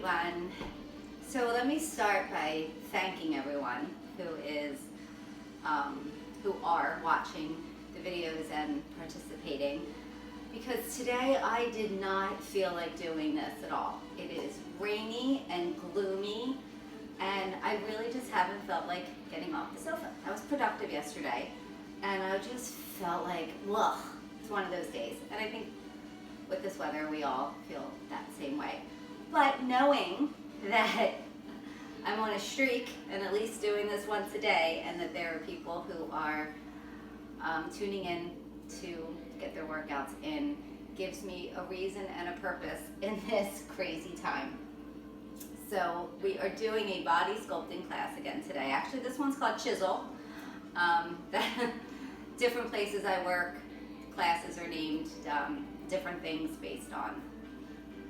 everyone. So let me start by thanking everyone who are watching the videos and participating, because today I did not feel like doing this at all. It is rainy and gloomy, and I really just haven't felt like getting off the sofa. I was productive yesterday, and I just felt like, ugh, it's one of those days. And I think with this weather, we all feel that same way. But knowing that I'm on a streak and at least doing this once a day, and that there are people who are tuning in to get their workouts in, gives me a reason and a purpose in this crazy time. So we are doing a body sculpting class again today. Actually, this one's called Chisel. Different places I work, classes are named different things based on,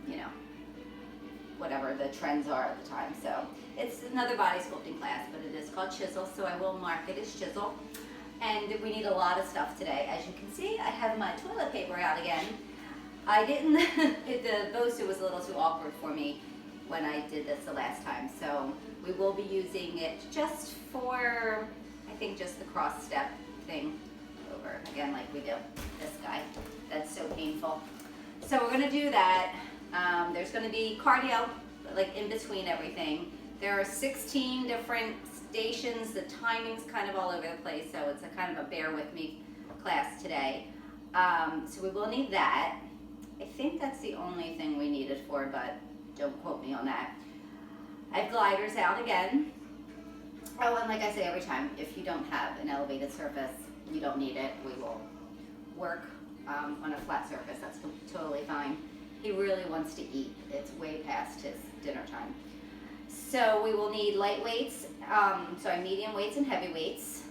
you know, whatever the trends are at the time. So it's another body sculpting class, but it is called Chisel, so I will mark it as Chisel. And we need a lot of stuff today. As you can see, I have my toilet paper out again. I didn't, the Bosu was a little too awkward for me when I did this the last time. So we will be using it just for, I think, just the cross step thing over again, like we do this guy. That's so painful. So we're gonna do that. There's gonna be cardio, like in between everything. There are 16 different stations. The timing's kind of all over the place, so it's a kind of a bear with me class today. So we will need that. I think that's the only thing we need it for, but don't quote me on that. I have gliders out again. Oh, and like I say every time, if you don't have an elevated surface, you don't need it. We will work on a flat surface. That's totally fine. He really wants to eat. It's way past his dinner time. So we will need light weights, medium weights and heavy weights.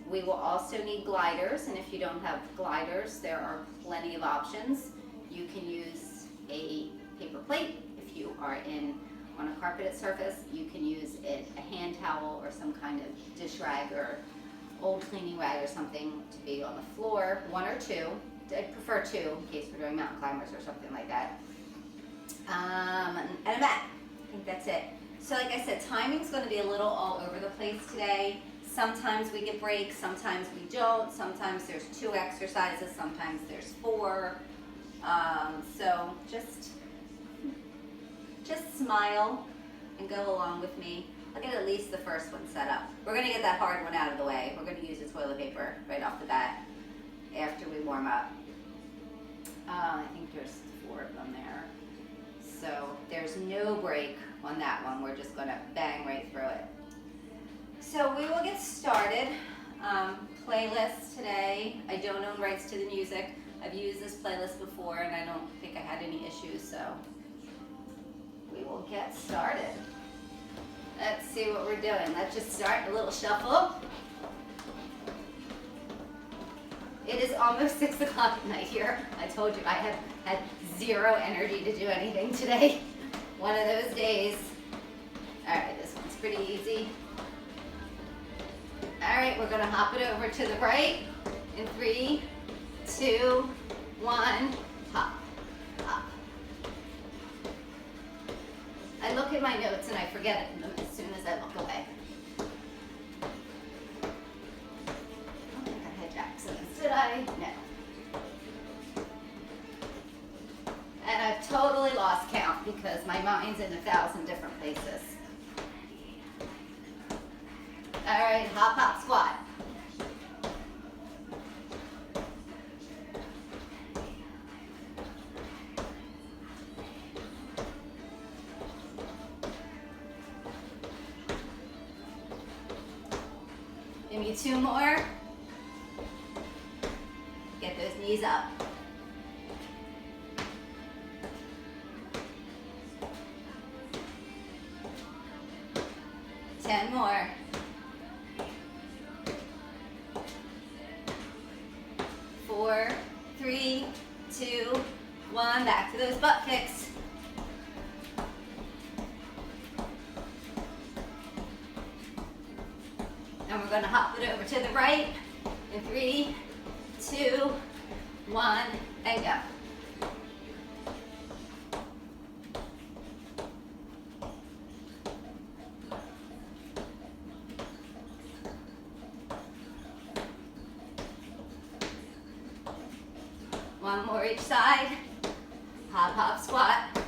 We will also need gliders, and if you don't have gliders, there are plenty of options. You can use a paper plate. If you are on a carpeted surface, you can use a hand towel or some kind of dish rag or old cleaning rag or something to be on the floor, one or two. I prefer two in case we're doing mountain climbers or something like that. And a mat. I think that's it. So like I said, timing's going to be a little all over the place today. Sometimes we get breaks, sometimes we don't. Sometimes there's 2 exercises, sometimes there's 4. So just smile and go along with me. I'll get at least the first one set up. We're going to get that hard one out of the way. We're going to use the toilet paper right off the bat after we warm up. I think there's 4 of them there. So there's no break on that one. We're just going to bang right through it. So we will get started. Playlist today. I don't own rights to the music. I've used this playlist before and I don't think I had any issues, so we will get started. Let's see what we're doing. Let's just start a little shuffle. It is almost 6 o'clock at night here. I told you I have had zero energy to do anything today. One of those days. All right, this one's pretty easy. All right, we're gonna hop it over to the right in 3, 2, 1, hop, hop. I look at my notes and I forget it as soon as I look away. I don't think I had Jackson's, did I? No. And I've totally lost count because my mind's in 1,000 different places. All right, hop, hop, squat. Give me 2 more. Get those knees up. Ten more. 4, 3, 2, 1. Back to those butt kicks. And we're going to hop it over to the right in 3, 2, 1, and go. One more each side. Hop, hop, squat.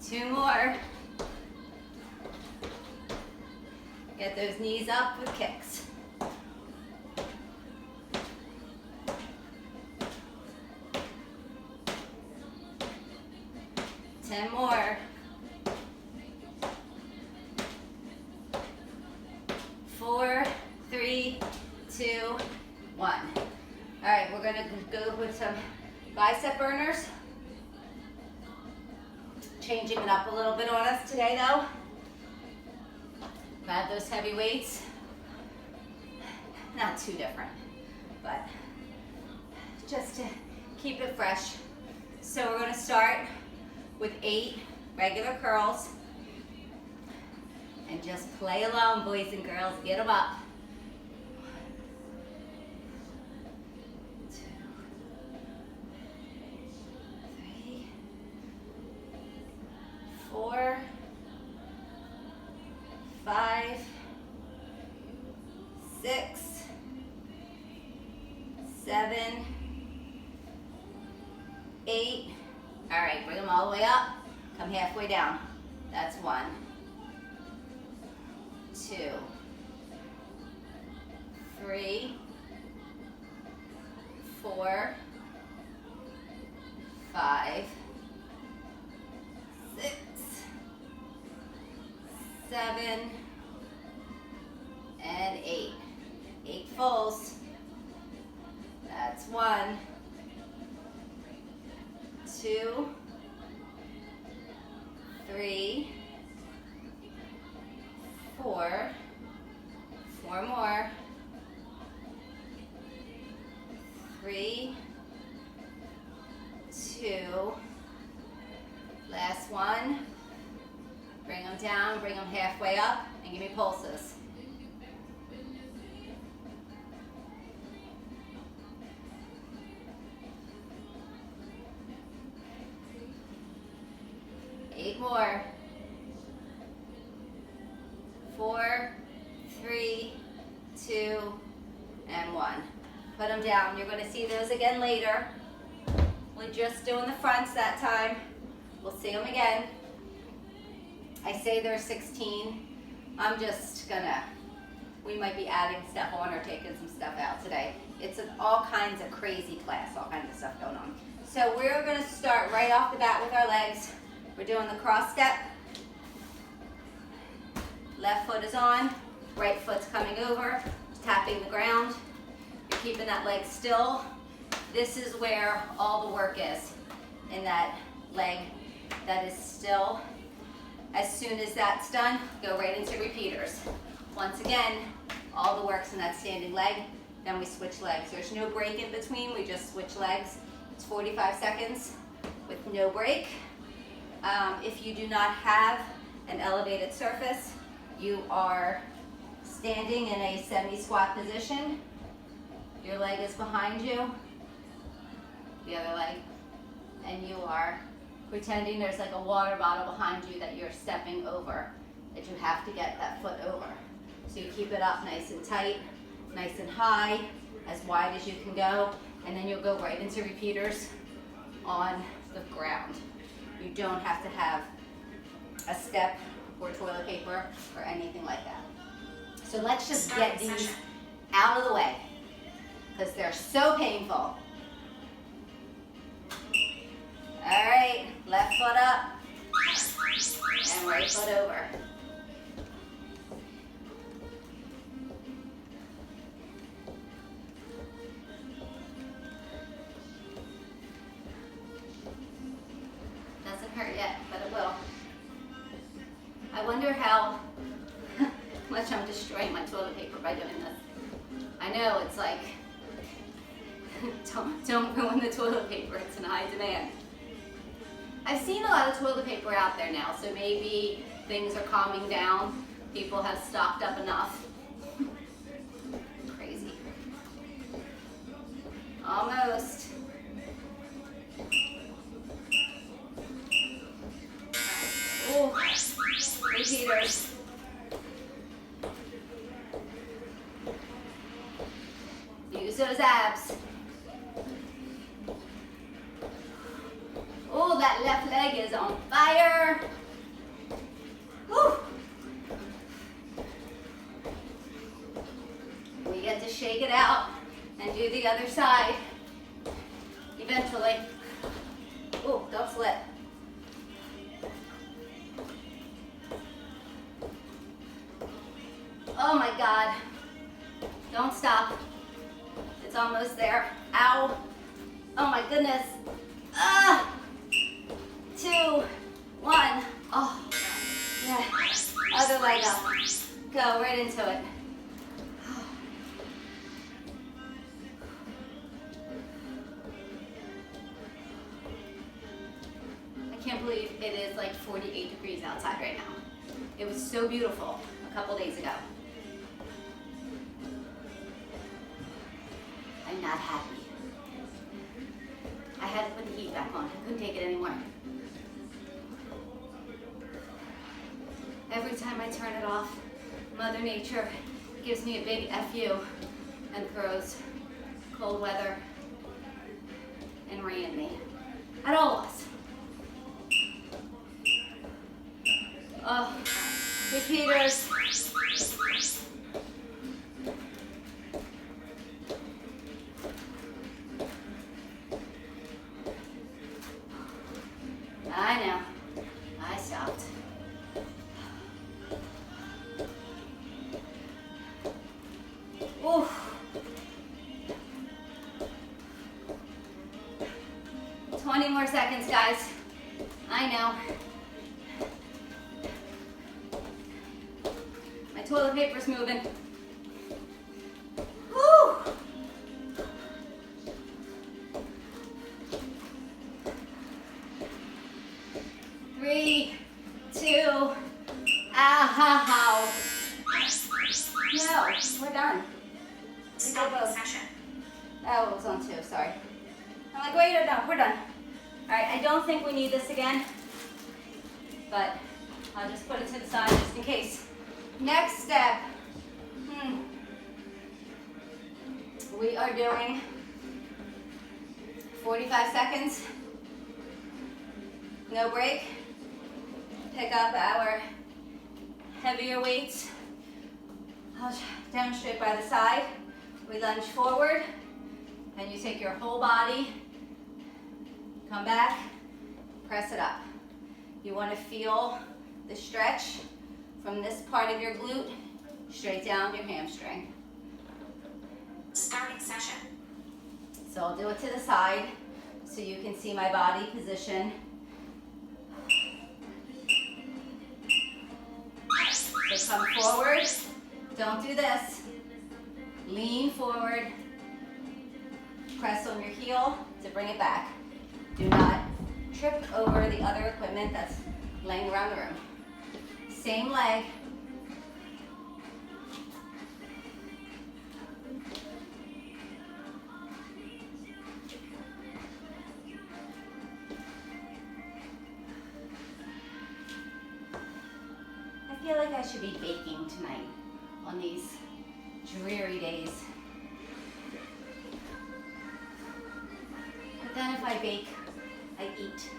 Two more. Get those knees up with kicks. Ten more. Four, three, two, one. All right, we're gonna go with some bicep burners. Changing it up a little bit on us today though. Grab those heavy weights. Not too different, but just to keep it fresh. So we're gonna start with 8 regular curls. And just play along, boys and girls. Get them up. 2, 3, 4, 5, 6, 7, 8. All right, bring them all the way up. Come halfway down. That's 1, 2, 3, 4, 5, 6, 7, and 8. 8 fulls. That's 1, 2, 3, 4. 4 more. 3, 2. Last one. Bring them down, bring them halfway up, and give me pulses. Eight more. 4, 3, 2, and 1. Put them down. You're going to see those again later. We're just doing the fronts that time. We'll see them again. I say there's 16. I'm just gonna, we might be adding stuff on or taking some stuff out today. It's all kinds of crazy class, all kinds of stuff going on. So we're gonna start right off the bat with our legs. We're doing the cross step. Left foot is on, right foot's coming over, tapping the ground. You're keeping that leg still. This is where all the work is, in that leg that is still. As soon as that's done, go right into repeaters. Once again, all the work's in that standing leg, then we switch legs. There's no break in between, we just switch legs. It's 45 seconds with no break. If you do not have an elevated surface, you are standing in a semi-squat position. Your leg is behind you, the other leg, and you are pretending there's like a water bottle behind you that you're stepping over, that you have to get that foot over. So you keep it up nice and tight, nice and high, as wide as you can go, and then you'll go right into repeaters on the ground. You don't have to have a step or toilet paper or anything like that. So let's just get these out of the way because they're so painful. All right, left foot up and right foot over. Doesn't hurt yet, but it will. I wonder how much I'm destroying my toilet paper by doing this. I know, it's like, don't ruin the toilet paper, it's in high demand. I've seen a lot of toilet paper out there now, so maybe things are calming down. People have stocked up enough. Crazy. Almost. repeaters. Use those abs. Oh, that left leg is on fire. Whew. We get to shake it out and do the other side eventually. Oh, don't slip. Oh my God. Don't stop. It's almost there. Ow. Oh my goodness. 2, 1. Oh, yeah. Other leg up. Go right into it. I can't believe it is like 48 degrees outside right now. It was so beautiful a couple days ago. I'm not happy. I had to put the heat back on. I couldn't take it anymore. Every time I turn it off, Mother Nature gives me a big FU and throws cold weather and rain at me. At all of us. Oh, repeaters. I know. I stopped. Oof. 20 more seconds, guys. I know. My toilet paper's moving. Woo! Three, two, ow. No, we're done. Stopping session. Oh, it was on 2, sorry. I'm like, wait, no, we're done. All right, I don't think we need this again, but I'll just put it to the side just in case. Next step. We are doing 45 seconds. No break. Pick up our heavier weights. I'll demonstrate by the side. We lunge forward, and you take your whole body, come back, press it up. You want to feel the stretch from this part of your glute straight down your hamstring. Starting session. So I'll do it to the side so you can see my body position. So come forward, don't do this. Lean forward, press on your heel to bring it back. Do not trip over the other equipment that's laying around the room. Same leg. I feel like I should be baking tonight on these dreary days. But then if I bake, I eat.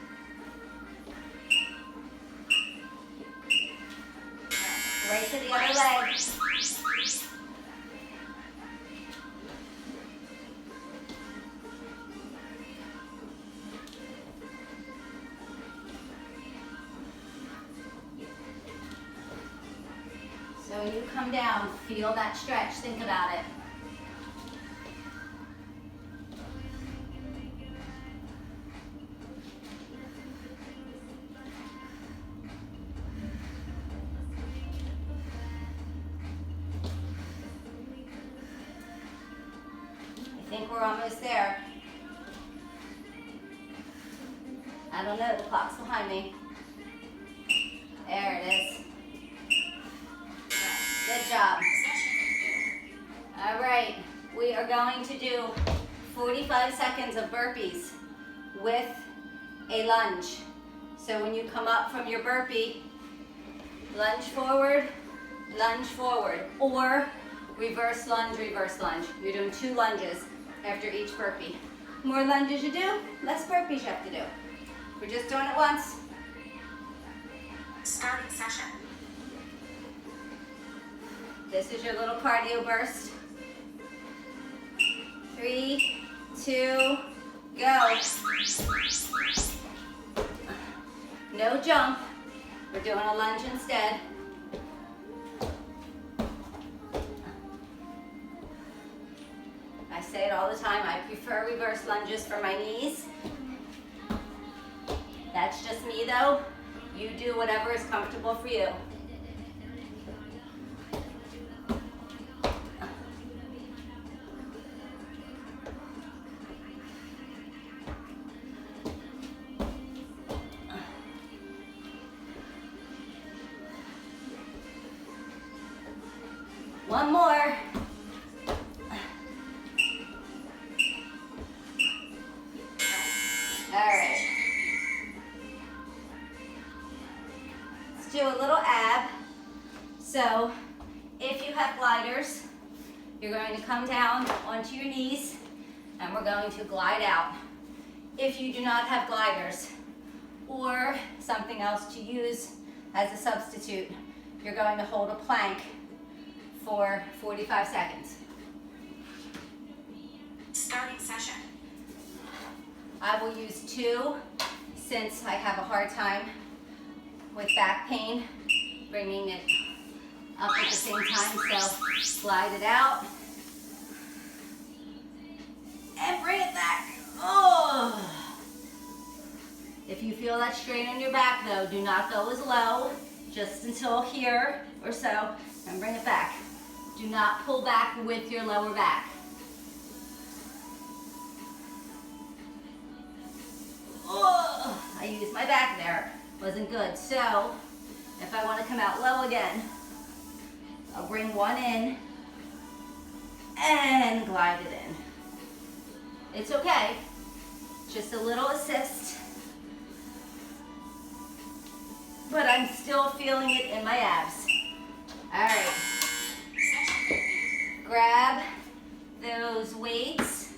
Right to the other leg. So when you come down, feel that stretch, think about it. I think we're almost there. I don't know, the clock's behind me. There it is. Good job. All right, we are going to do 45 seconds of burpees with a lunge. So when you come up from your burpee, lunge forward, or reverse lunge, reverse lunge. You're doing 2 lunges after each burpee. The more lunges you do, less burpees you have to do. We're just doing it once. Starting session. This is your little cardio burst. 3, 2, go. No jump. We're doing a lunge instead. I say it all the time, I prefer reverse lunges for my knees. That's just me though. You do whatever is comfortable for you. One more. All right. Let's do a little ab. So if you have gliders, you're going to come down onto your knees and we're going to glide out. If you do not have gliders or something else to use as a substitute, you're going to hold a plank for 45 seconds. Starting session. I will use 2 since I have a hard time with back pain, bringing it up at the same time. So glide it out and bring it back. Oh! If you feel that strain in your back though, do not go as low, just until here or so, and bring it back. Do not pull back with your lower back. Oh, I used my back there. Wasn't good. So, if I want to come out low again, I'll bring 1 in and glide it in. It's okay. Just a little assist. But I'm still feeling it in my abs. All right. Grab those weights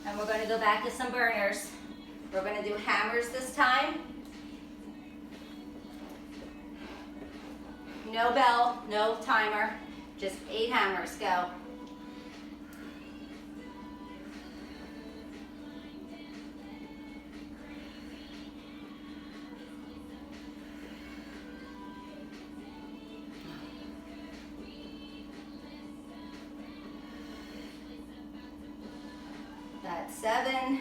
and we're going to go back to some burners. We're going to do hammers this time. No bell, no timer, just 8 hammers. Go. That's 7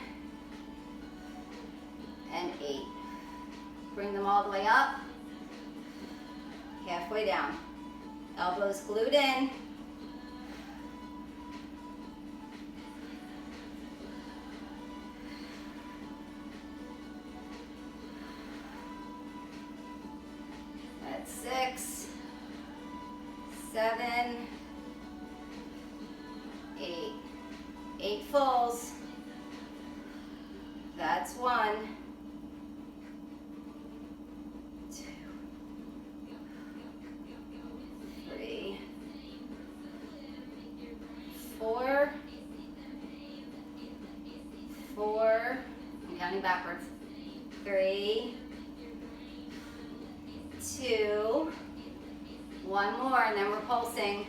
and 8. Bring them all the way up, halfway down. Elbows glued in. That's 6, 7, 8. 8 fulls. That's 1, 2, 3, 4, 4. I'm counting backwards. 3, 2, 1 more, and then we're pulsing.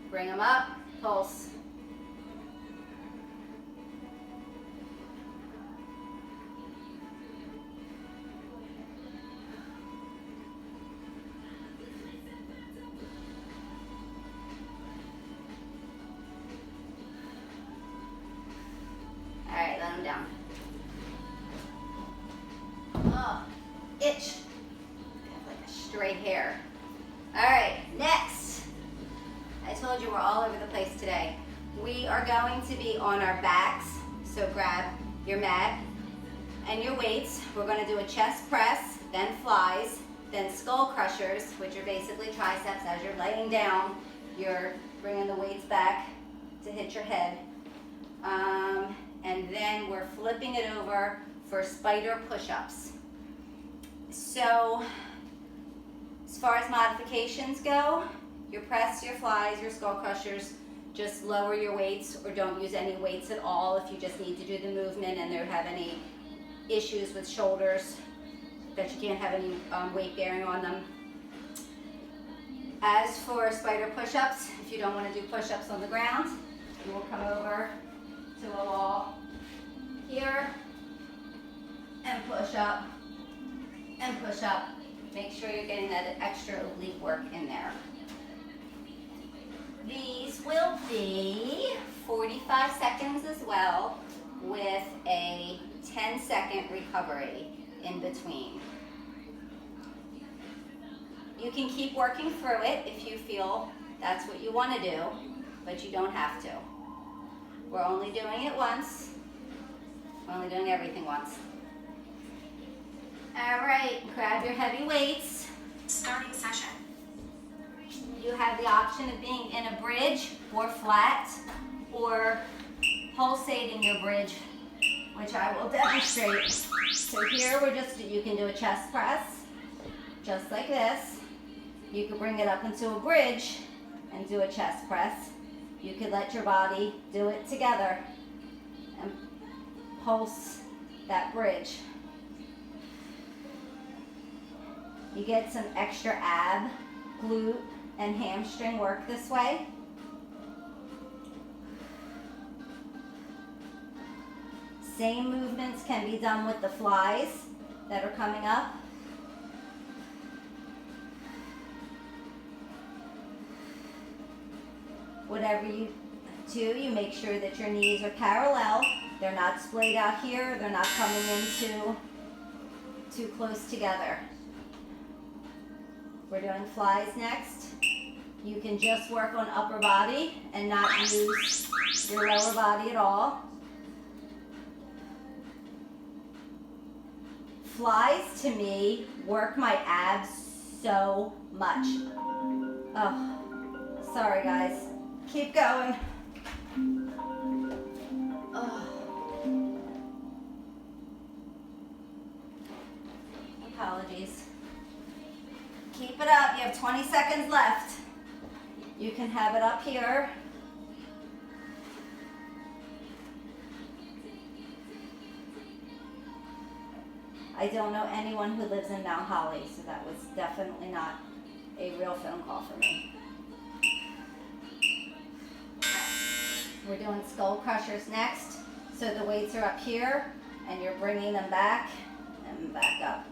Bring them up, pulse. All right, let them down. Oh, itch. I have like a stray hair. All right, next. I told you we're all over the place today. We are going to be on our backs, so grab your mat and your weights. We're going to do a chest press, then flies, then skull crushers, which are basically triceps. As you're laying down, you're bringing the weights back to hit your head. And then we're flipping it over for spider push-ups. So, as far as modifications go, your press, your flies, your skull crushers, just lower your weights or don't use any weights at all if you just need to do the movement and there have any issues with shoulders that you can't have any weight bearing on them. As for spider push-ups, if you don't want to do push-ups on the ground, you will come over to a wall here and push up and push up. Make sure you're getting that extra oblique work in there. These will be 45 seconds as well with a 10-second recovery in between. You can keep working through it if you feel that's what you want to do, but you don't have to. We're only doing it once. We're only doing everything once. All right, grab your heavy weights. Starting session. You have the option of being in a bridge or flat or pulsating your bridge, which I will demonstrate. So here you can do a chest press, just like this. You could bring it up into a bridge and do a chest press. You could let your body do it together and pulse that bridge. You get some extra ab, glute, and hamstring work this way. Same movements can be done with the flies that are coming up. Whatever you do, you make sure that your knees are parallel. They're not splayed out here. They're not coming in too close together. We're doing flies next. You can just work on upper body and not use your lower body at all. Flies, to me, work my abs so much. Oh, sorry guys. Keep going. Oh. Apologies. Keep it up. You have 20 seconds left. You can have it up here. I don't know anyone who lives in Mount Holly, so that was definitely not a real phone call for me. We're doing skull crushers next. So the weights are up here and you're bringing them back and back up.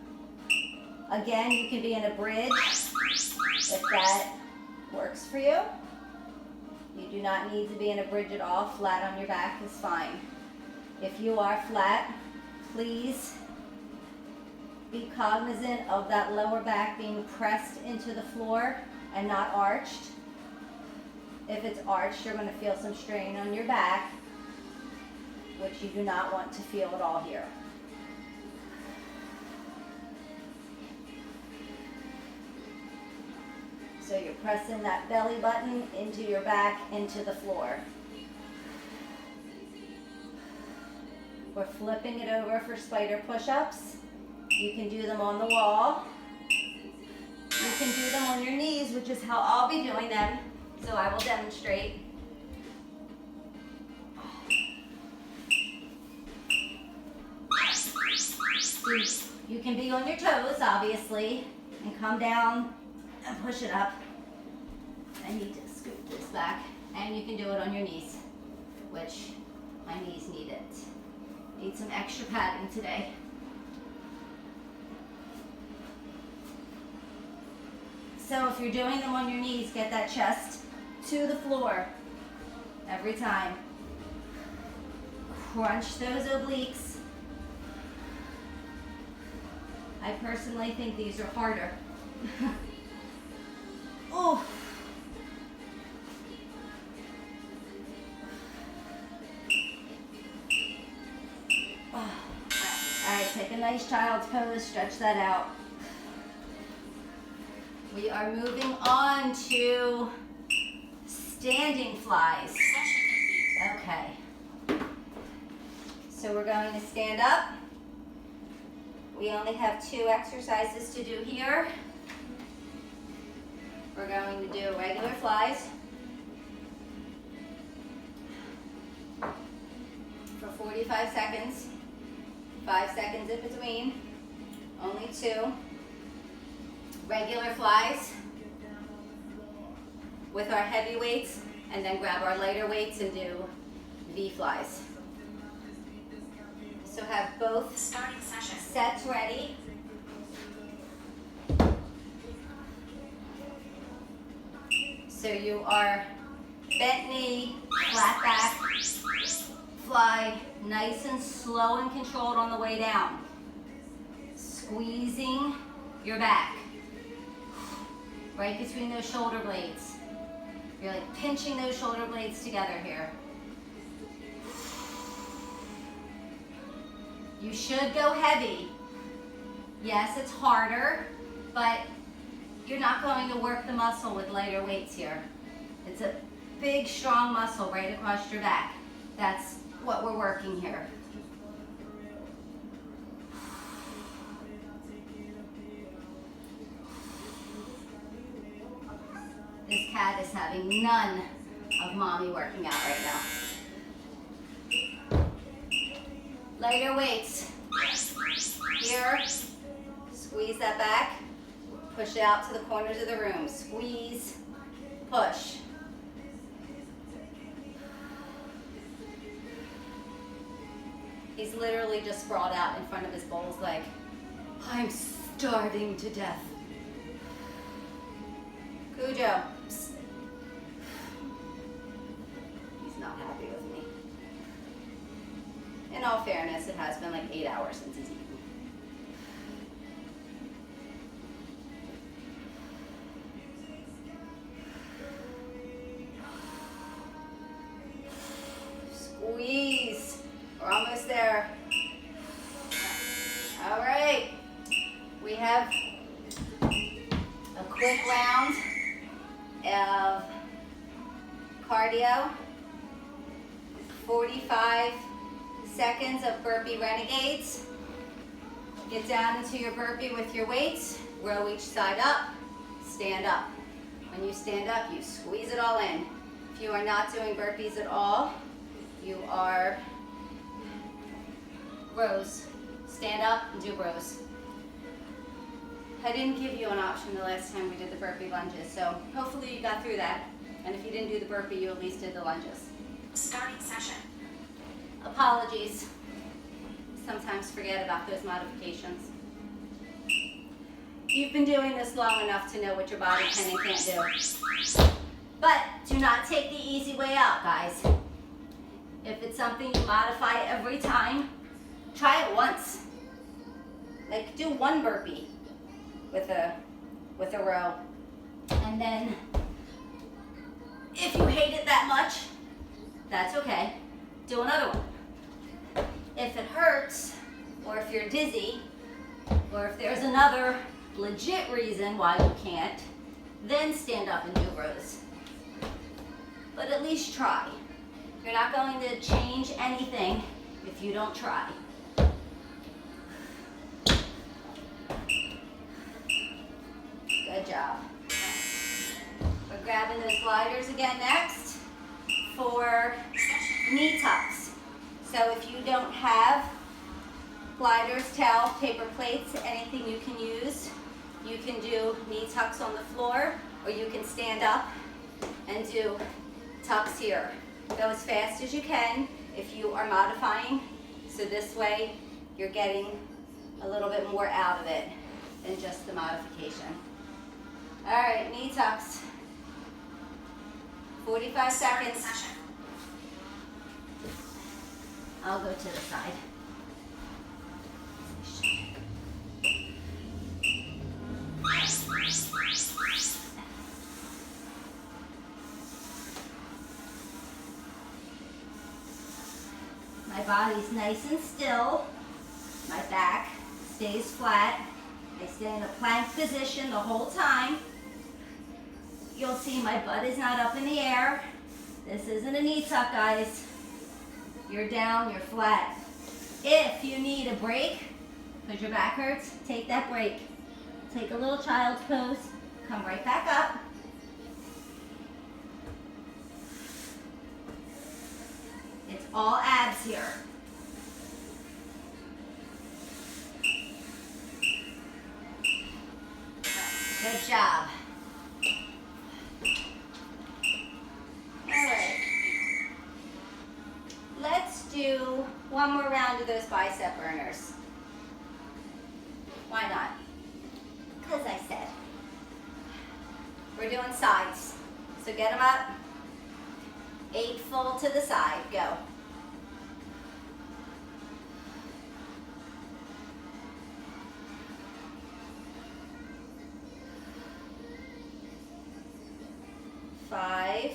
Again, you can be in a bridge if that works for you. You do not need to be in a bridge at all. Flat on your back is fine. If you are flat, please be cognizant of that lower back being pressed into the floor and not arched. If it's arched, you're going to feel some strain on your back, which you do not want to feel at all here. So you're pressing that belly button into your back, into the floor. We're flipping it over for spider push-ups. You can do them on the wall. You can do them on your knees, which is how I'll be doing them. So I will demonstrate. You can be on your toes, obviously, and come down and push it up. I need to scoop this back. And you can do it on your knees, which my knees need it. Need some extra padding today. So if you're doing them on your knees, get that chest to the floor every time. Crunch those obliques. I personally think these are harder. Oh. All right, take a nice child's pose, stretch that out. We are moving on to standing flies. Okay. So we're going to stand up. We only have 2 exercises to do here. We're going to do regular flies for 45 seconds, 5 seconds in between, only 2. Regular flies with our heavy weights, and then grab our lighter weights and do V flies. So have both Starting session. sets ready. So you are bent knee, flat back, fly nice and slow and controlled on the way down. Squeezing your back, right between those shoulder blades. You're like pinching those shoulder blades together here. You should go heavy. Yes, it's harder, but you're not going to work the muscle with lighter weights here. It's a big, strong muscle right across your back. That's what we're working here. This cat is having none of mommy working out right now. Lighter weights. Here, squeeze that back. Push it out to the corners of the room. Squeeze, push. He's literally just sprawled out in front of his bowls like, I'm starving to death. Cujo. Psst. He's not happy with me. In all fairness, it has been like 8 hours since he's eaten. Squeeze. We're almost there. All right. We have a quick round of cardio. 45 seconds of burpee renegades. Get down into your burpee with your weights. Row each side up. Stand up. When you stand up, you squeeze it all in. If you are not doing burpees at all, you are rows. Stand up and do rows. I didn't give you an option the last time we did the burpee lunges, so hopefully you got through that. And if you didn't do the burpee, you at least did the lunges. Starting session. Apologies. Sometimes forget about those modifications. You've been doing this long enough to know what your body can and can't do. But do not take the easy way out, guys. If it's something you modify every time, try it once. Like do 1 burpee with a row. And then if you hate it that much, that's okay. Do another one. If it hurts, or if you're dizzy, or if there's another legit reason why you can't, then stand up and do rows. But at least try. You're not going to change anything if you don't try. Good job. We're grabbing those gliders again next for knee tucks. So if you don't have gliders, towel, paper plates, anything you can use, you can do knee tucks on the floor, or you can stand up and do tucks here. Go as fast as you can if you are modifying, so this way you're getting a little bit more out of it than just the modification. All right, knee tucks. 45 Starting seconds. session. I'll go to the side. My body's nice and still. My back stays flat. I stay in a plank position the whole time. You'll see my butt is not up in the air. This isn't a knee tuck, guys. You're down, you're flat. If you need a break, Because your back hurts, take that break. Take a little child's pose. Come right back up. It's all abs here. Good job. All right. Let's do one more round of those bicep burners. Why not? Because I said. We're doing sides. So get them up. 8 full to the side. Go. Five,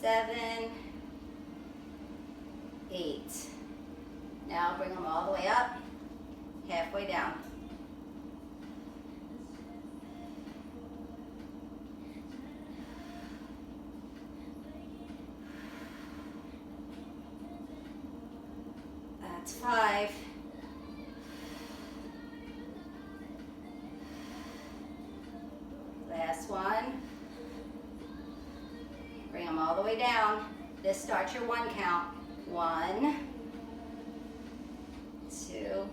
7, 8. Now bring them all the way up, halfway down. That's 5. Last one. Bring them all the way down. This starts your 1 count. 1, 2,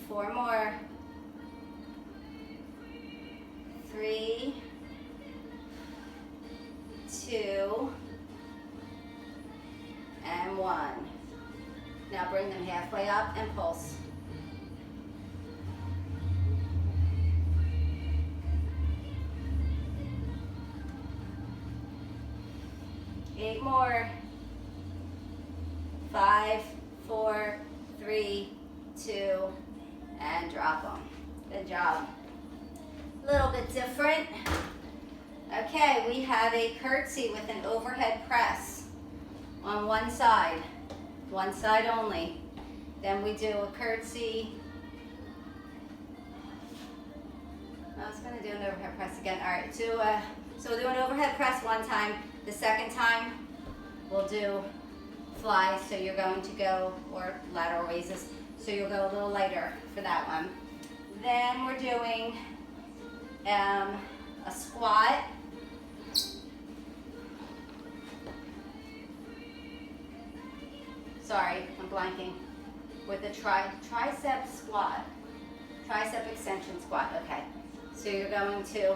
4 more. 3, 2, and 1. Now bring them halfway up and pulse. Eight more. 5, 4, 3, 2, and drop them. Good job. A little bit different. Okay, we have a curtsy with an overhead press on one side only. Then we do a curtsy. I was going to do an overhead press again. All right, so we'll do an overhead press one time. The second time, we'll do flies. So you're going to go, or lateral raises. So you'll go a little lighter for that one. Then we're doing a squat. Sorry, I'm blanking. With a tricep squat. Tricep extension squat, okay. So you're going to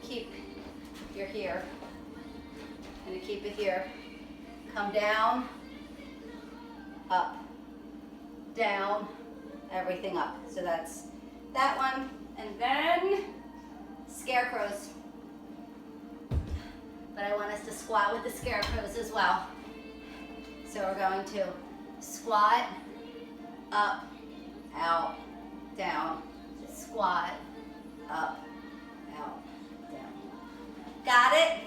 keep your here. And to keep it here. Come down, up, down, everything up. So that's that one. And then scarecrows. But I want us to squat with the scarecrows as well. So we're going to squat, up, out, down, squat, up, out, down. Got it?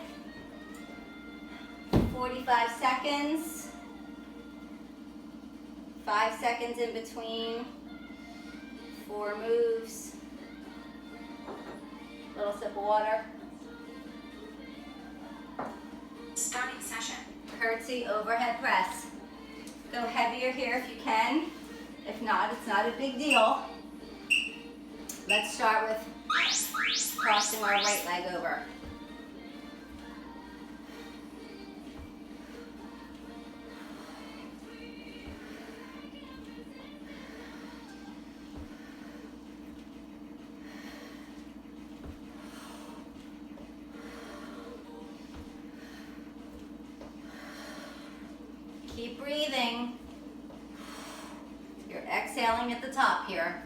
45 seconds. 5 seconds in between. 4 moves. Little sip of water. Starting session. Curtsy overhead press. Go heavier here if you can. If not, it's not a big deal. Let's start with crossing our right leg over. Keep breathing. You're exhaling at the top here.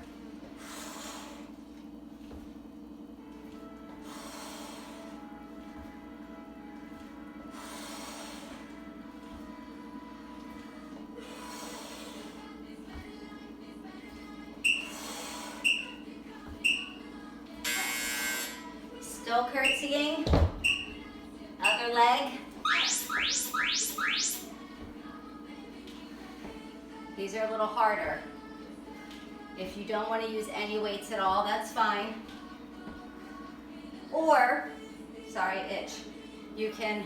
Still curtsying. Other leg. These are a little harder. If you don't want to use any weights at all, that's fine. Or, sorry, itch. You can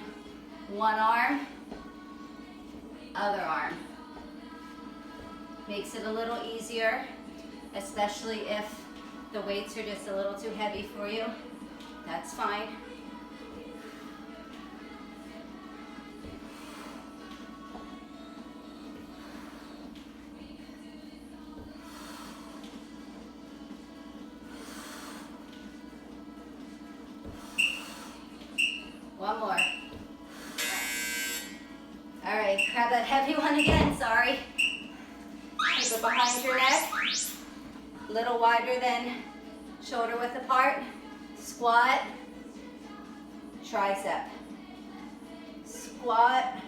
one arm, other arm. Makes it a little easier, especially if the weights are just a little too heavy for you. That's fine. One more. All right, grab that heavy one again, sorry. Keep it behind your neck. A little wider than shoulder width apart. Squat, tricep. Squat,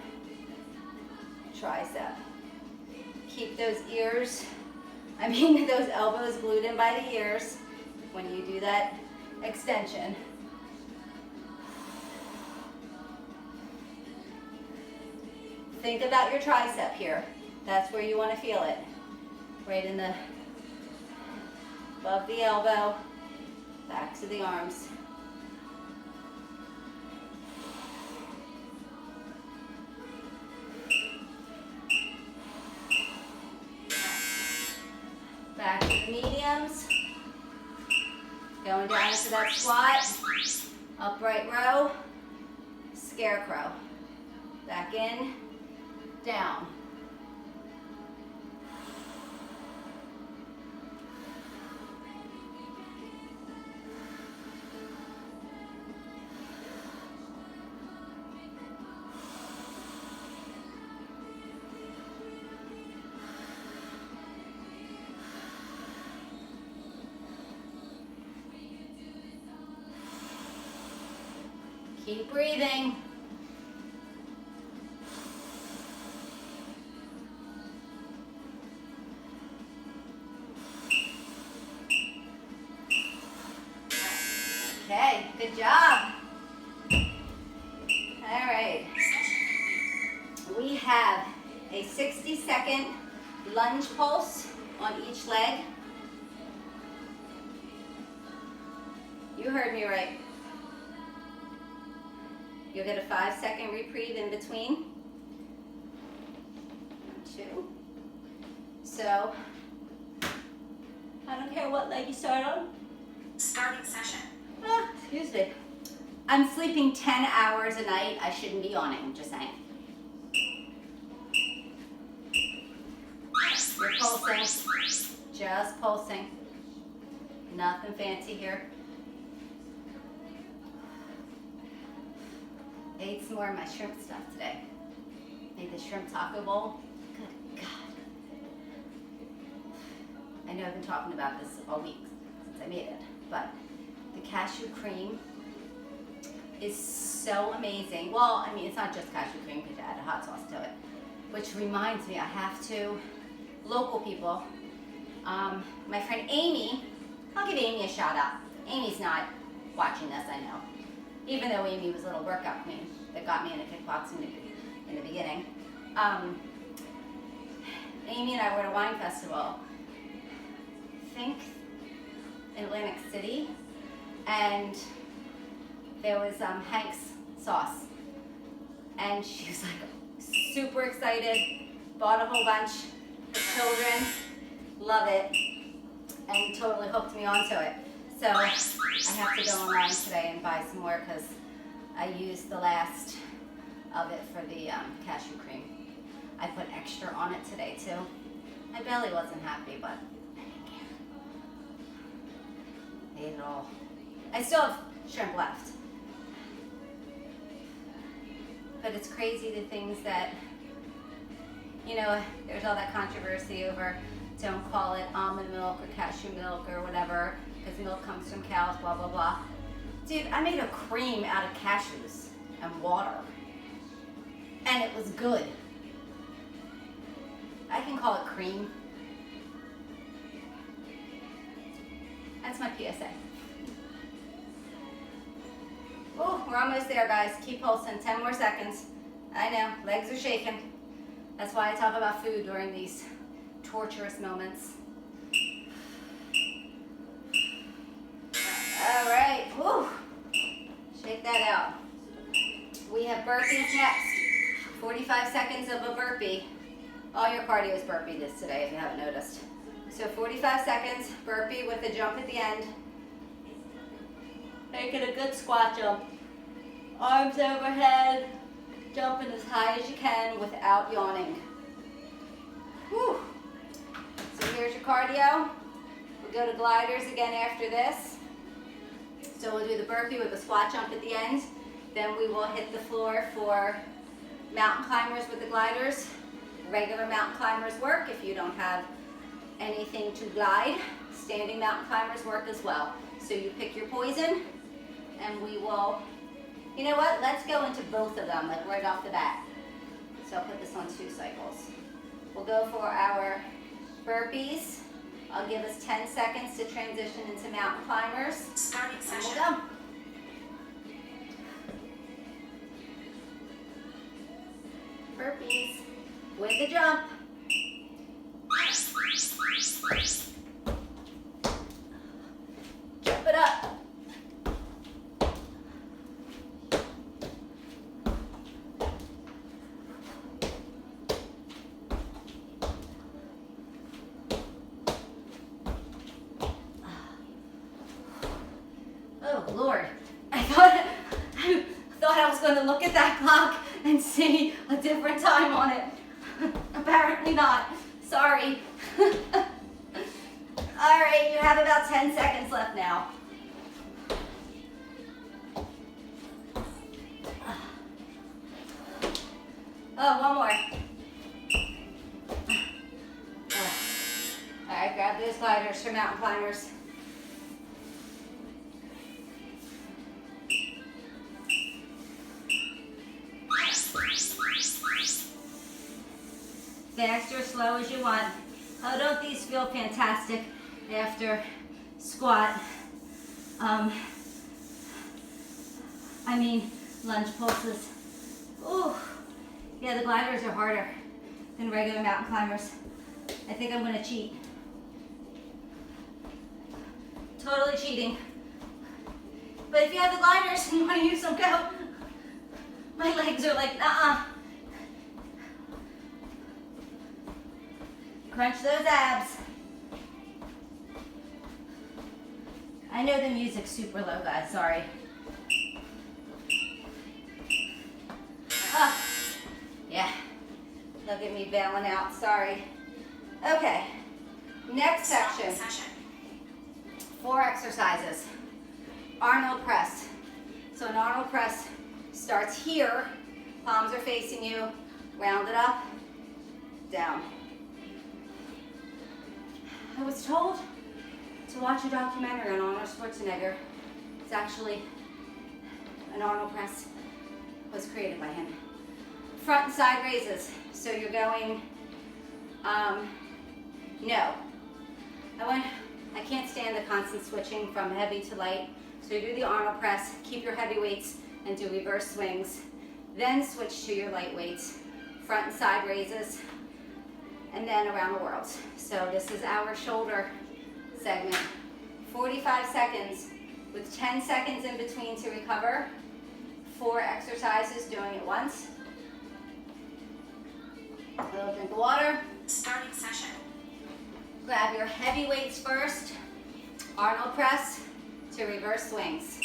tricep. Keep those those elbows glued in by the ears when you do that extension. Think about your tricep here. That's where you want to feel it. Right in the, above the elbow, back to the arms. Back to the mediums. Going down into that squat. Upright row. Scarecrow. Back in. Down. Keep breathing. Okay, good job. All right. We have a 60-second lunge pulse on each leg. You heard me right. You'll get a 5-second reprieve in between. 1, 2. So, I don't care what leg you start on. Starting session. Excuse me. I'm sleeping 10 hours a night. I shouldn't be yawning, just saying. You're pulsing. Just pulsing. Nothing fancy here. Ate some more of my shrimp stuff today. Made the shrimp taco bowl. Good God. I know I've been talking about this all week since I made it, but the cashew cream is so amazing. Well, I mean, it's not just cashew cream because you add a hot sauce to it, which reminds me I have to, local people, my friend Amy, I'll give Amy a shout out. Amy's not watching this, I know. Even though Amy was a little workout queen that got me into kickboxing in the beginning. Amy and I were at a wine festival, I think in Atlantic City, and there was Hank's sauce. And she was like super excited, bought a whole bunch for children, love it, and totally hooked me onto it. So I have to go online today and buy some more because I used the last of it for the cashew cream. I put extra on it today too. My belly wasn't happy, but I didn't care. I ate it all. I still have shrimp left. But it's crazy the things that, you know, there's all that controversy over don't call it almond milk or cashew milk or whatever, because milk comes from cows, blah, blah, blah. Dude, I made a cream out of cashews and water, and it was good. I can call it cream. That's my PSA. Oh, we're almost there, guys. Keep pulsing. 10 more seconds. I know, legs are shaking. That's why I talk about food during these torturous moments. All right. Whew. have burpees next. 45 seconds of a burpee. All your cardio is burpee this today if you haven't noticed. So 45 seconds, burpee with a jump at the end. Make it a good squat jump. Arms overhead, jumping as high as you can without yawning. Whew. So here's your cardio. We'll go to gliders again after this. So we'll do the burpee with a squat jump at the end. Then we will hit the floor for mountain climbers with the gliders. Regular mountain climbers work if you don't have anything to glide. Standing mountain climbers work as well. So you pick your poison and we will, you know what, let's go into both of them like right off the bat. So I'll put this on 2 cycles. We'll go for our burpees. I'll give us 10 seconds to transition into mountain climbers. Starting And session. we'll go. Burpees with a jump. Jump it up. Oh Lord, I thought I was going to look at that clock and see a different time on it. Apparently not. Sorry. All right, you have about 10 seconds left now. Oh, one more. All right, grab those gliders for mountain climbers. Fast or slow as you want. Oh, don't these feel fantastic after squat? Lunge pulses. Ooh, yeah, the gliders are harder than regular mountain climbers. I think I'm gonna cheat. Totally cheating. But if you have the gliders and you wanna use them, go. My legs are like, nuh-uh. Crunch those abs. I know the music's super low, guys, sorry. Yeah, look at me bailing out, sorry. Okay, next section. 4 exercises. Arnold press. So an Arnold press starts here, palms are facing you, round it up, down. I was told to watch a documentary on Arnold Schwarzenegger. It's actually an Arnold press was created by him. Front and side raises. So you're going, no. I can't stand the constant switching from heavy to light. So you do the Arnold press, keep your heavy weights and do reverse swings. Then switch to your light weights, front and side raises, and then around the world. So this is our shoulder segment. 45 seconds with 10 seconds in between to recover. 4 exercises doing it once. A little drink of water. Starting session. Grab your heavy weights first. Arnold press to reverse swings.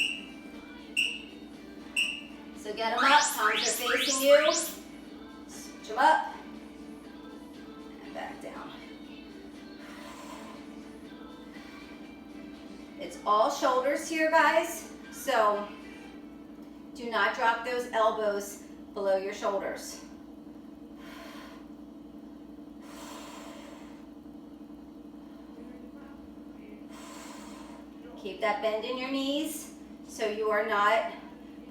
So get them up, palms are facing you. Switch them up. And back down. It's all shoulders here, guys. So do not drop those elbows below your shoulders. Keep that bend in your knees so you are not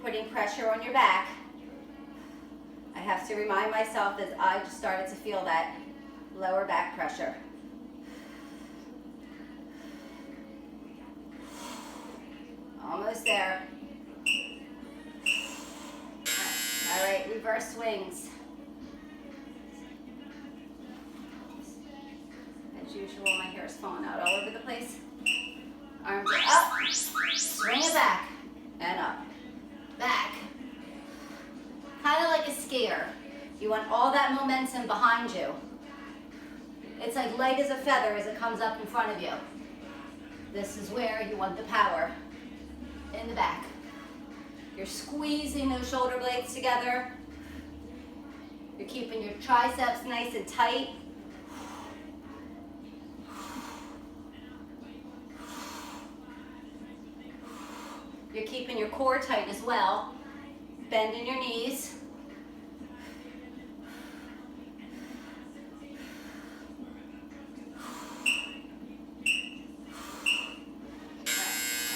putting pressure on your back. I have to remind myself as I just started to feel that lower back pressure. Almost there. All right, reverse swings. As usual, my hair is falling out all over the place. Arms are up, swing it back, and up, back. kind of like a skier. You want all that momentum behind you. It's like light as a feather as it comes up in front of you. This is where you want the power in the back. You're squeezing those shoulder blades together. You're keeping your triceps nice and tight. You're keeping your core tight as well. Bending your knees.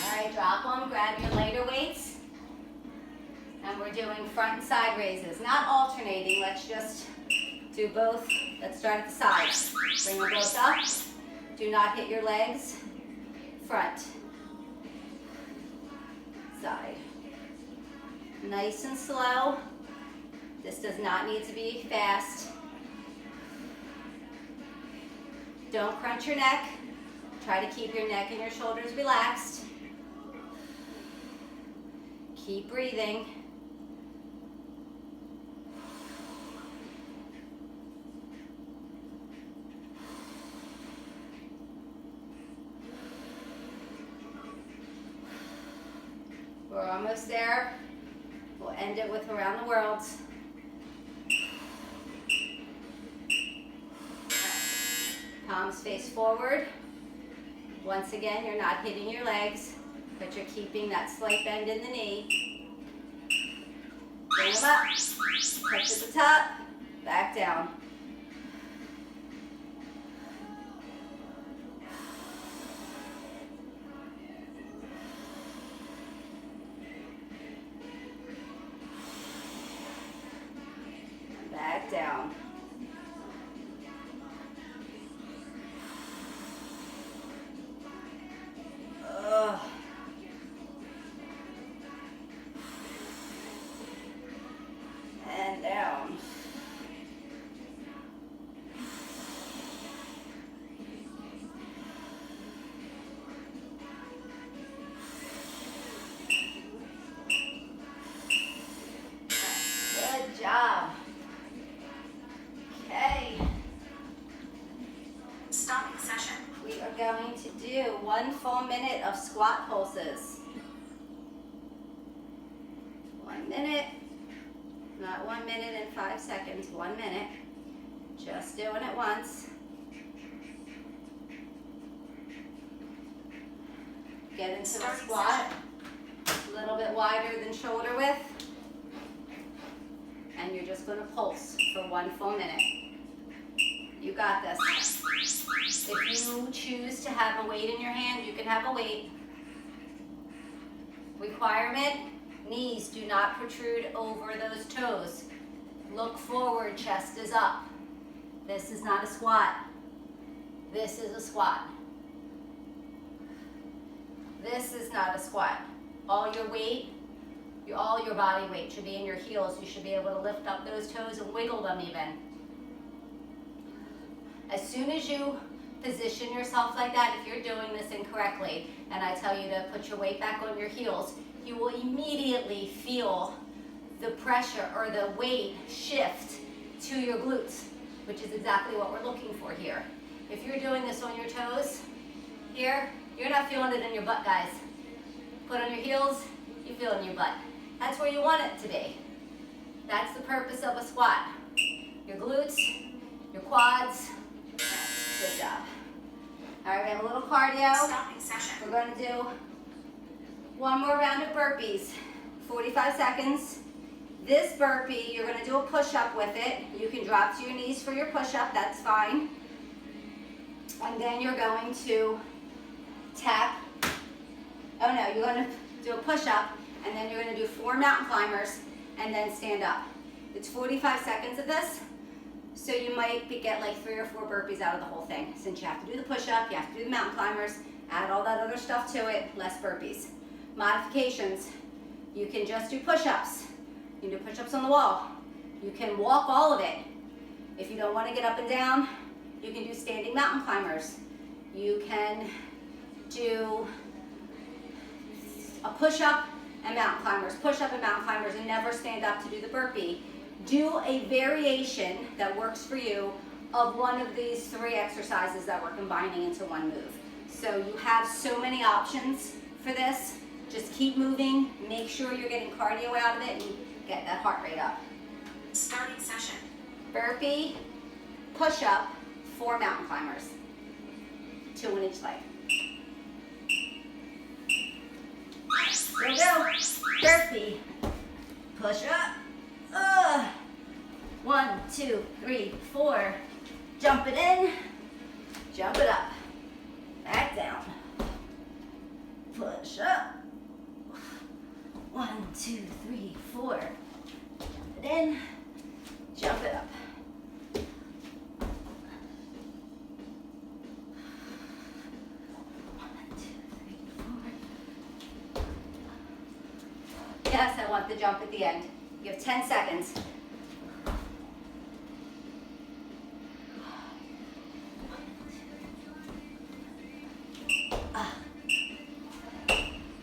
All right, drop them, grab your lighter weights. And we're doing front and side raises. Not alternating, let's just do both. Let's start at the side. Bring them both up. Do not hit your legs. Front. Side. Nice and slow. This does not need to be fast. Don't crunch your neck. Try to keep your neck and your shoulders relaxed. Keep breathing. We're almost there. We'll end it with around the world. Palms face forward. Once again, you're not hitting your legs, but you're keeping that slight bend in the knee. Bring them up. Touch at the top. Back down. Back down. Ugh. And down. Good job. Okay. Stopping session. We are going to do 1 full minute of squat pulses. 1 minute, not 1 minute and 5 seconds, 1 minute. Just doing it once. Get into a Starting squat, a little bit wider than shoulder width. And you're just going to pulse for 1 full minute. You got this. If you choose to have a weight in your hand, you can have a weight. Requirement, knees do not protrude over those toes. Look forward, chest is up. This is not a squat. This is a squat. This is not a squat. All your weight, all your body weight should be in your heels. You should be able to lift up those toes and wiggle them even. As soon as you position yourself like that, if you're doing this incorrectly, and I tell you to put your weight back on your heels, you will immediately feel the pressure or the weight shift to your glutes, which is exactly what we're looking for here. If you're doing this on your toes, here, you're not feeling it in your butt, guys. Put on your heels, you feel it in your butt. That's where you want it to be. That's the purpose of a squat. Your glutes, your quads. Good job. All right, we have a little cardio. Stopping session. We're going to do 1 more round of burpees, 45 seconds. This burpee, you're going to do a push-up with it. You can drop to your knees for your push-up, that's fine. And then you're going to tap. Oh no, you're going to do a push-up, and then you're going to do 4 mountain climbers, and then stand up. It's 45 seconds of this. So you might get like 3 or 4 burpees out of the whole thing. Since you have to do the push-up, you have to do the mountain climbers, add all that other stuff to it, less burpees. Modifications, you can just do push-ups. You can do push-ups on the wall. You can walk all of it. If you don't want to get up and down, you can do standing mountain climbers. You can do a push-up and mountain climbers, push-up and mountain climbers, and never stand up to do the burpee. Do a variation that works for you of one of these 3 exercises that we're combining into one move. So you have so many options for this. Just keep moving, make sure you're getting cardio out of it, and get that heart rate up. Starting session. Burpee, push-up, 4 mountain climbers. 2 in each leg. There we go. Burpee, push-up. 1, 2, 3, 4. Jump it in, jump it up. Back down. Push up. 1, 2, 3, 4. Jump it in, jump it up. Yes, I want the jump at the end. You have 10 seconds.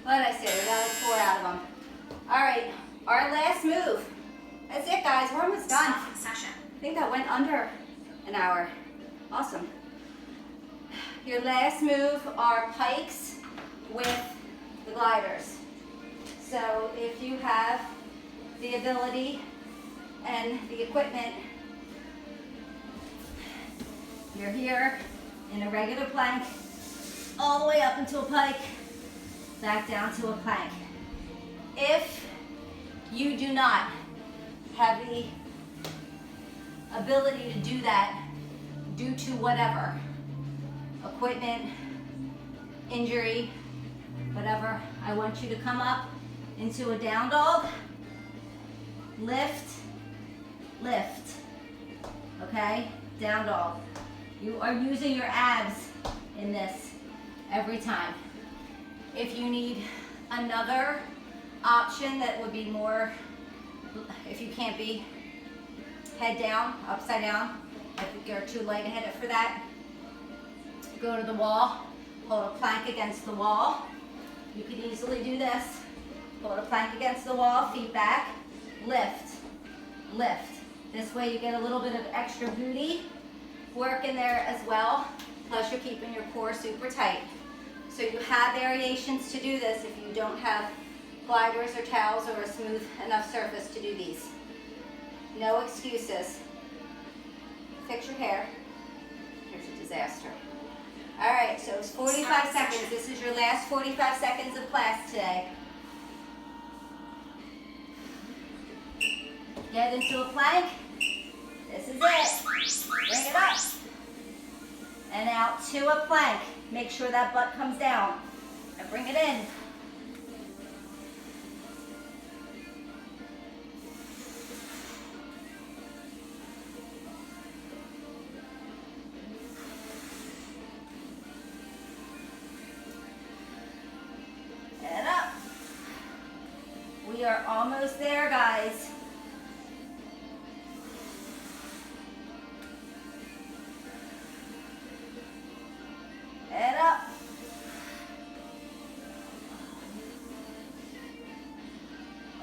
What did I say? We got like 4 out of them. All right, our last move. That's it, guys. We're almost done. Starting session. I think that went under an hour. Awesome. Your last move are pikes with the gliders. So if you have the ability and the equipment, you're here in a regular plank, all the way up into a pike, back down to a plank. If you do not have the ability to do that due to whatever, equipment, injury, whatever, I want you to come up into a down dog, lift, lift, okay? Down dog. You are using your abs in this every time. If you need another option that would be more, if you can't be head down, upside down, if you're too lightheaded for that, go to the wall, hold a plank against the wall. You could easily do this. Hold a plank against the wall, feet back, lift, lift. This way you get a little bit of extra booty work in there as well, plus you're keeping your core super tight. So you have variations to do this if you don't have gliders or towels or a smooth enough surface to do these. No excuses. Fix your hair. Here's a disaster. All right, so it's 45 seconds. This is your last 45 seconds of class today. Get into a plank. This is it. Bring it up. And out to a plank. Make sure that butt comes down. And bring it in. And up. We are almost there, guys. And up.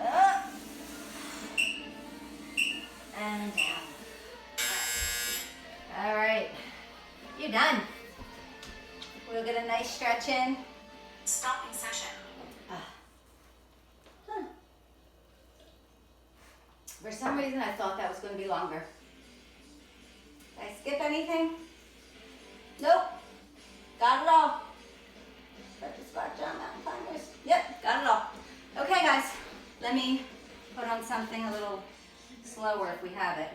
Up. And down. All right. You're done. We'll get a nice stretch in. Stopping session. For some reason, I thought that was going to be longer. Did I skip anything? Nope. Got it all. Stretch the squat, jump, mountain climbers. Yep, got it all. Okay, guys. Let me put on something a little slower if we have it.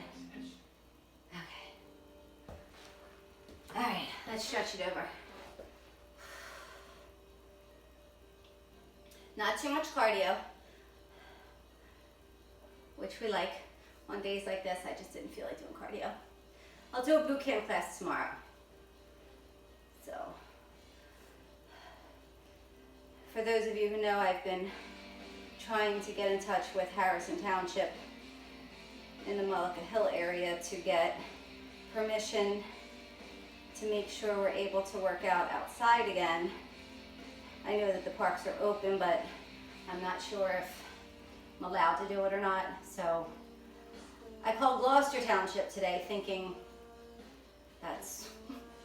Okay. All right, let's stretch it over. Not too much cardio, which we like. On days like this, I just didn't feel like doing cardio. I'll do a boot camp class tomorrow. So, for those of you who know, I've been trying to get in touch with Harrison Township in the Mullica Hill area to get permission to make sure we're able to work out outside again. I know that the parks are open, but I'm not sure if I'm allowed to do it or not. So I called Gloucester Township today thinking that's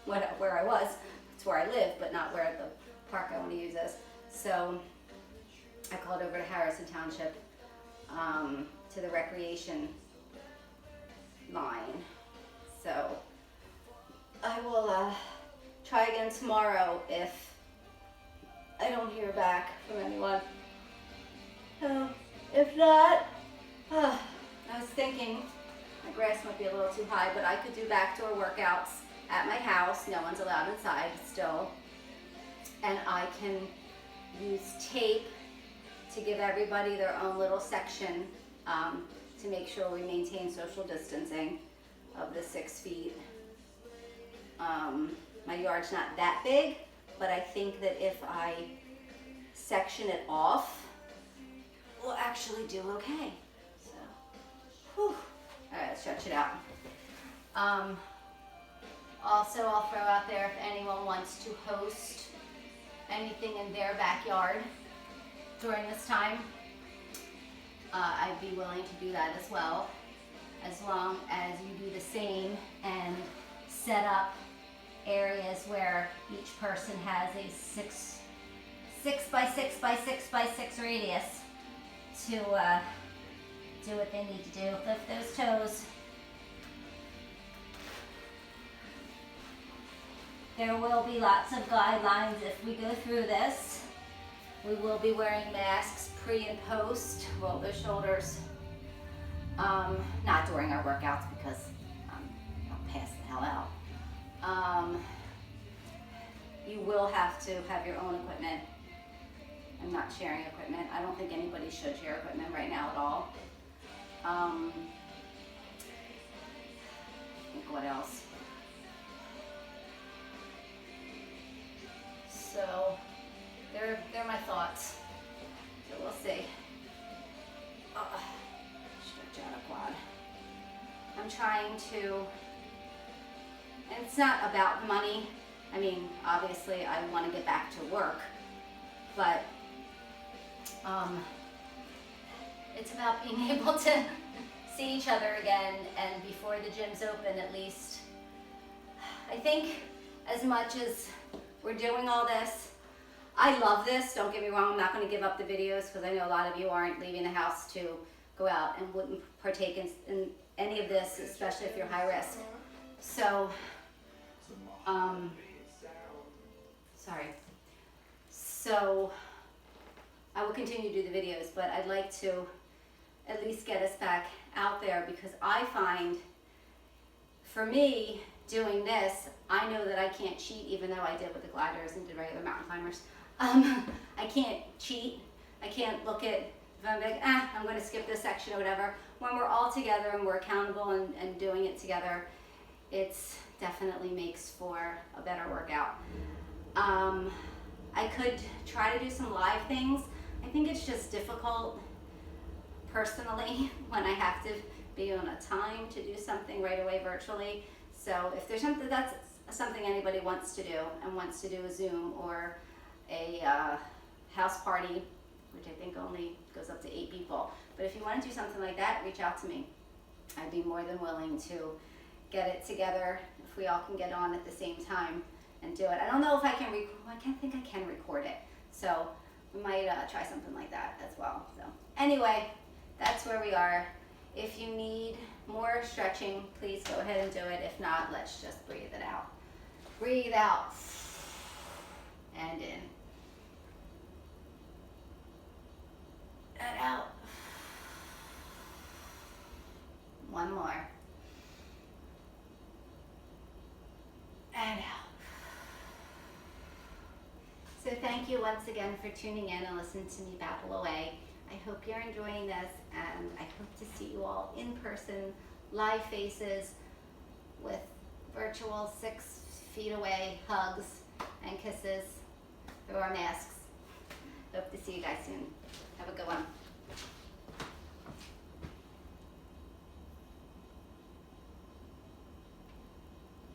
where I was. It's where I live, but not where the park I want to use is. So I called over to Harrison Township, to the recreation line. So I will try again tomorrow if I don't hear back from anyone. If not, I was thinking my grass might be a little too high, but I could do backdoor workouts at my house. No one's allowed inside still. And I can use tape to give everybody their own little section, to make sure we maintain social distancing of the 6 feet. My yard's not that big, but I think that if I section it off, we'll actually do okay. So, whew. All right, let's stretch it out. Also, I'll throw out there if anyone wants to host anything in their backyard during this time, I'd be willing to do that as well, as long as you do the same and set up areas where each person has a 6 by 6 by 6 by 6 radius to do what they need to do. Lift those toes. There will be lots of guidelines if we go through this. We will be wearing masks pre and post. Roll those shoulders. Not during our workouts because I'll pass the hell out. You will have to have your own equipment. I'm not sharing equipment. I don't think anybody should share equipment right now at all. I think what else? So they're my thoughts. So we'll see. Stretch out a quad. I'm trying to, and it's not about money. I mean, obviously I want to get back to work, but it's about being able to see each other again, and before the gym's open at least. I think as much as we're doing all this, I love this, don't get me wrong, I'm not going to give up the videos because I know a lot of you aren't leaving the house to go out and wouldn't partake in any of this, especially if you're high risk. So, sorry. So, I will continue to do the videos, but I'd like to at least get us back out there because I find, for me, doing this, I know that I can't cheat, even though I did with the gliders and did regular mountain climbers. I can't cheat. I can't look at, if I'm like, I'm going to skip this section or whatever. When we're all together and we're accountable and doing it together, it's definitely makes for a better workout. I could try to do some live things. I think it's just difficult personally when I have to be on a time to do something right away virtually. So if there's something that's something anybody wants to do and wants to do a Zoom or a house party, which I think only goes up to 8 people. But if you want to do something like that, reach out to me. I'd be more than willing to get it together if we all can get on at the same time and do it. I don't know if I can I can't think I can record it. So we might try something like that as well. So anyway, that's where we are. If you need more stretching, please go ahead and do it. If not, let's just breathe it out. Breathe out and in. And out. One more. And out. So thank you once again for tuning in and listening to me babble away. I hope you're enjoying this, and I hope to see you all in person, live faces, with virtual 6 feet away hugs and kisses through our masks. Hope to see you guys soon.